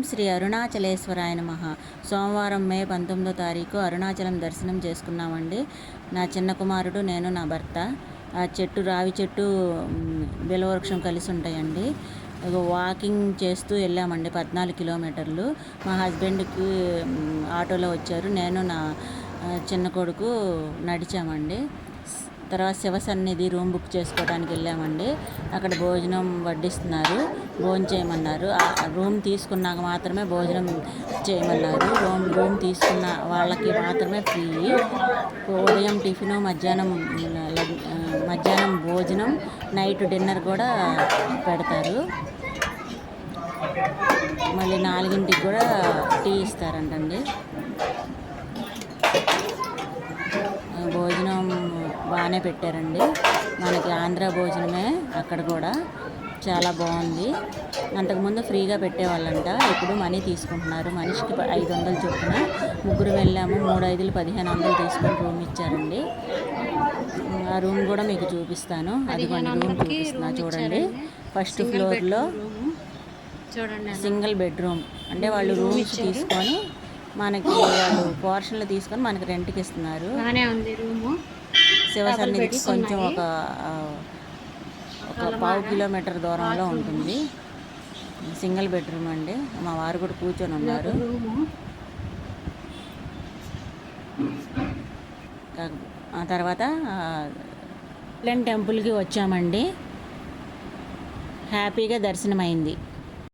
శ్రీ అరుణాచలేశ్వరాయ నమః. సోమవారం మే 19వ తారీఖు అరుణాచలం దర్శనం చేసుకున్నామండి. నా చిన్న కుమారుడు, నేను, నా భర్త. ఆ చెట్టు, రావి చెట్టు, బిలవృక్షం కలిసి ఉంటాయండి. వాకింగ్ చేస్తూ వెళ్ళామండి 14 కిలోమీటర్లు. మా హస్బెండ్కి ఆటోలో వచ్చారు, నేను నా చిన్న కొడుకు నడిచామండి. తర్వాత శివ సన్నిధి రూమ్ బుక్ చేసుకోవడానికి వెళ్ళామండి. అక్కడ భోజనం వడ్డిస్తున్నారు, భోజనం చేయమన్నారు. రూమ్ తీసుకున్నాక మాత్రమే భోజనం చేయమన్నారు. రూమ్ తీసుకున్న వాళ్ళకి మాత్రమే ఫ్రీ. ఉదయం టిఫిను, మధ్యాహ్నం భోజనం, నైట్ డిన్నర్ కూడా పెడతారు. మళ్ళీ 4ంటికి కూడా టీ ఇస్తారంటండి. భోజనం బాగానే పెట్టారండి. మనకి ఆంధ్ర భోజనమే అక్కడ కూడా, చాలా బాగుంది. అంతకుముందు ఫ్రీగా పెట్టేవాళ్ళంట, ఇప్పుడు మనీ తీసుకుంటున్నారు. మనిషికి 500 చొప్పున. ముగ్గురు వెళ్ళాము, 3 5 1500 తీసుకొని రూమ్ ఇచ్చారండి. ఆ రూమ్ కూడా మీకు చూపిస్తాను. అదిగోండి రూమ్ చూపిస్తున్నా చూడండి. ఫస్ట్ ఫ్లోర్లో సింగిల్ బెడ్రూమ్, అంటే వాళ్ళు రూమ్స్ తీసుకొని మనకి వాళ్ళు పోర్షన్లు తీసుకొని మనకి రెంట్కి ఇస్తున్నారు. శివ సన్నిధికి కొంచెం ఒక 1/2 కిలోమీటర్ దూరంలో ఉంటుంది. సింగిల్ బెడ్రూమ్ అండి. మా వారు కూడా కూర్చొని ఉన్నారు. ఆ తర్వాత టెంపుల్కి వచ్చామండి. హ్యాపీగా దర్శనమైంది.